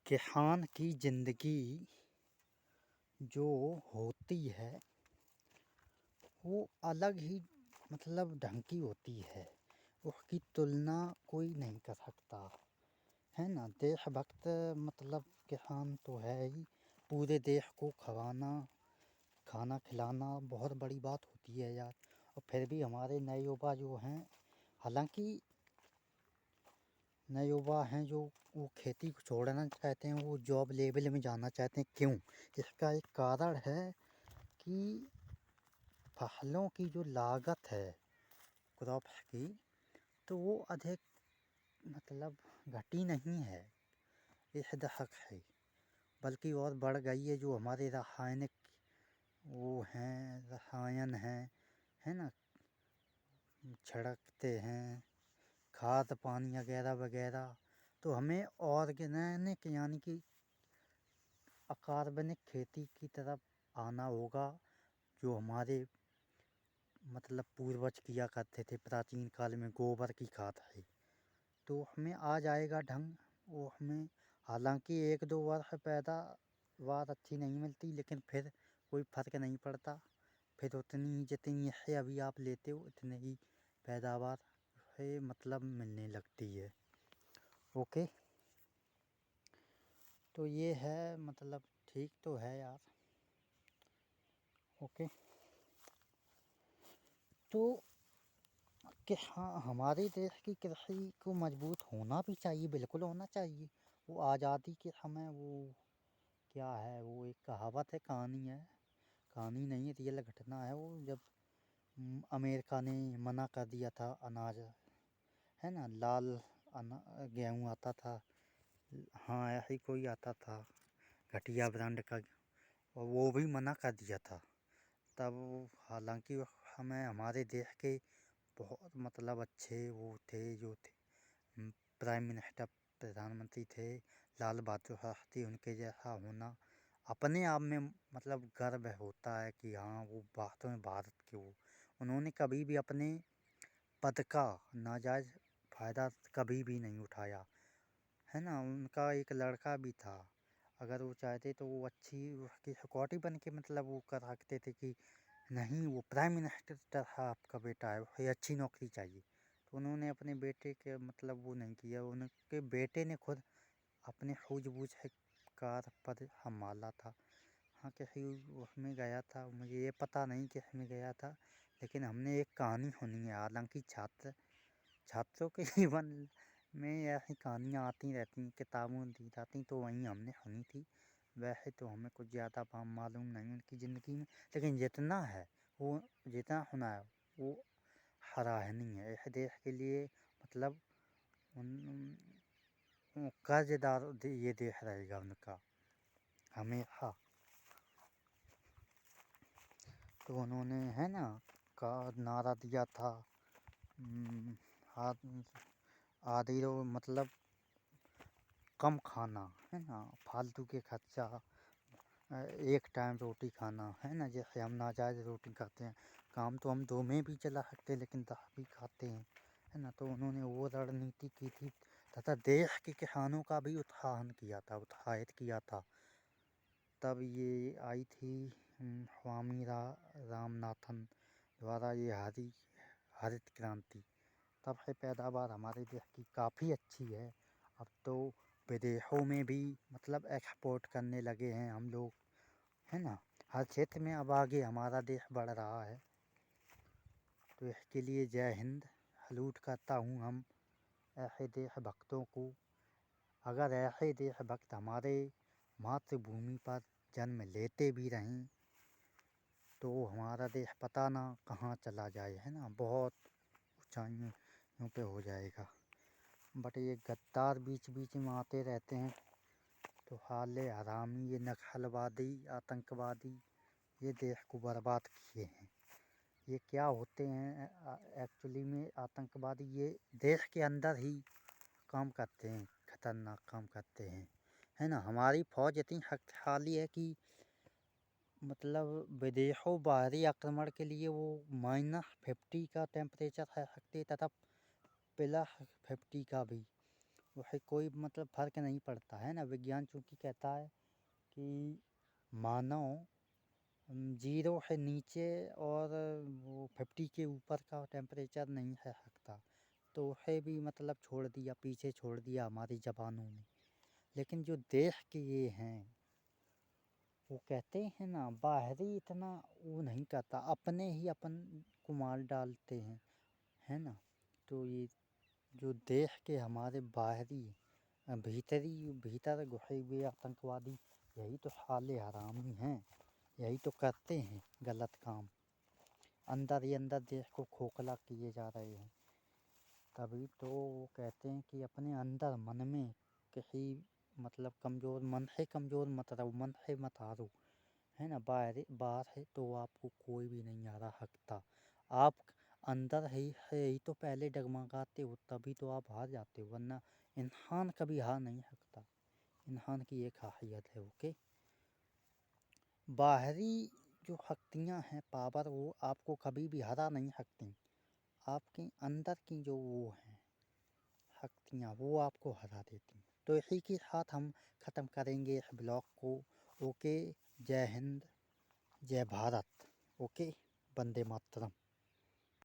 किसान की ज़िंदगी जो होती है वो अलग ही ढंग की होती है। उसकी तुलना कोई नहीं कर सकता, है ना। देशभक्त किसान तो है ही। पूरे देश को खाना खिलाना बहुत बड़ी बात होती है यार। और फिर भी हमारे नए युवा जो हैं, हालांकि नए युवा हैं जो वो खेती को छोड़ना चाहते हैं, वो जॉब लेवल में जाना चाहते हैं। क्यों? इसका एक कारण है कि फसलों की जो लागत है क्रॉप्स की, तो वो अधिक घटी नहीं है इस दशक से, बल्कि और बढ़ गई है। जो हमारे रासायनिक रसायन हैं, है ना, छिड़कते हैं खाद पानी वगैरह वगैरह, तो हमें ऑर्गेनिक यानी कि अकार्बनिक खेती की तरफ आना होगा, जो हमारे पूर्वज किया करते थे प्राचीन काल में। गोबर की खाद है तो हमें आ जाएगा ढंग। वो हमें हालांकि 1-2 वर्ष पैदावार अच्छी नहीं मिलती, लेकिन फिर कोई फर्क नहीं पड़ता। फिर उतनी जितनी है अभी आप लेते हो उतने ही पैदावार है मिलने लगती है। ओके, तो ये है ठीक तो है यार। ओके, तो कि हाँ, हमारे देश की कृषि को मजबूत होना भी चाहिए, बिल्कुल होना चाहिए। वो आज़ादी के समय वो क्या है, वो एक कहावत है, कहानी नहीं है, रियल घटना है। वो जब अमेरिका ने मना कर दिया था अनाज, है ना, लाल गेहूँ आता था, हाँ ऐसे ही कोई आता था घटिया ब्रांड का, और वो भी मना कर दिया था। तब हालांकि हमें हमारे देश के बहुत अच्छे वो थे जो थे प्राइम मिनिस्टर, प्रधानमंत्री थे लाल बहादुर शास्त्री। उनके जैसा होना अपने आप में गर्व होता है कि हाँ वो वास्तव में भारत के वो उन्होंने कभी भी अपने पद का नाजायज़ फ़ायदा कभी भी नहीं उठाया, है ना। उनका एक लड़का भी था, अगर वो चाहते तो वो अच्छी उसकी सिक्योरिटी बन के वो कर सकते थे कि नहीं वो प्राइम मिनिस्टर आपका बेटा है, उसे अच्छी नौकरी चाहिए। तो उन्होंने अपने बेटे के वो नहीं किया। उनके बेटे ने खुद अपने सूझबूझ से कार पद संभाला था। हाँ, किसी उसमें गया था, मुझे ये पता नहीं किस में गया था, लेकिन हमने एक कहानी सुनी है। हालांकि छात्रों के जीवन में ऐसी कहानियाँ आती रहती हैं, किताबों में दी जाती, तो वहीं हमने सुनी थी। वैसे तो हमें कुछ ज़्यादा मालूम नहीं उनकी ज़िंदगी में, लेकिन जितना है वो जितना सुना है वो सराहनीय है। इस देश के लिए उन कर्जदार ये देश रहेगा उनका हमेशा। तो उन्होंने, है ना, का नारा दिया था, आदि कम खाना, है ना, फालतू के खर्चा, एक टाइम रोटी खाना, है ना। जैसे हम नाजायज़ रोटी खाते हैं, काम तो हम 2 में भी चला सकते हैं, लेकिन 10 भी खाते हैं, है ना। तो उन्होंने वो रणनीति की थी तथा देश के किसानों का भी उत्साहित किया था। तब ये आई थी स्वामी रामनाथन द्वारा ये हरित क्रांति। तब से पैदावार हमारे देश की काफ़ी अच्छी है। अब तो विदेशों में भी एक्सपोर्ट करने लगे हैं हम लोग, है ना। हर क्षेत्र में अब आगे हमारा देश बढ़ रहा है। तो इसके लिए जय हिंद, सैल्यूट करता हूँ हम ऐसे देशभक्तों को। अगर ऐसे देशभक्त हमारे मातृभूमि पर जन्म लेते भी रहें तो हमारा देश पता ना कहाँ चला जाए, है ना, बहुत ऊंचाइयों पे हो जाएगा। बट ये गद्दार बीच बीच में आते रहते हैं, तो हाले हरामी, ये नक्सलवादी आतंकवादी ये देश को बर्बाद किए हैं। ये क्या होते हैं एक्चुअली में आतंकवादी, ये देश के अंदर ही काम करते हैं, खतरनाक काम करते हैं, है ना। हमारी फौज इतनी शक्तिशाली है कि विदेशों बाहरी आक्रमण के लिए वो -50 का टेम्परेचर है सकते, तथा +50 का भी وہ کوئی مطلب فرق نہیں پڑتا ہے نا. وگیان چونکہ کہتا ہے کہ مانو 0 ہے نیچے اور وہ 50 کے اوپر کا ٹیمپریچر نہیں ہے سکتا، تو ہے بھی مطلب چھوڑ دیا، پیچھے چھوڑ دیا ہماری زبانوں نے. لیکن جو دیش کے یہ ہیں وہ کہتے ہیں نا باہری اتنا وہ نہیں کرتا، اپنے ہی اپن کو مال ڈالتے ہیں، ہے نا. تو یہ جو دیش کے ہمارے باہری بھیتر گھسے ہوئے آتنکوادی یہی تو حال حرامی ہیں، یہی تو کرتے ہیں غلط کام، اندر ہی اندر دیش کو کھوکھلا کیے جا رہے ہیں. تبھی تو وہ کہتے ہیں کہ اپنے اندر من میں کسی مطلب من ہے کمزور مت رہو، من ہے مت ہارو، ہے نا. باہر ہے تو آپ کو کوئی بھی نہیں ہرا سکتا. آپ اندر ہی تو پہلے ڈگمگاتے ہو، تبھی تو آپ ہار جاتے ہو، ورنہ انسان کبھی ہار نہیں سکتا. انسان کی یہ خاصیت ہے. اوکے، باہری جو شکتیاں ہیں پاور وہ آپ کو کبھی بھی ہرا نہیں سکتی. آپ کے اندر کی جو وہ ہیں شکتیاں وہ آپ کو ہرا دیتی. تو اسی کے ساتھ ہم ختم کریں گے اس بلاگ کو. اوکے، جے ہند، جے بھارت. اوکے، وندے ماترم.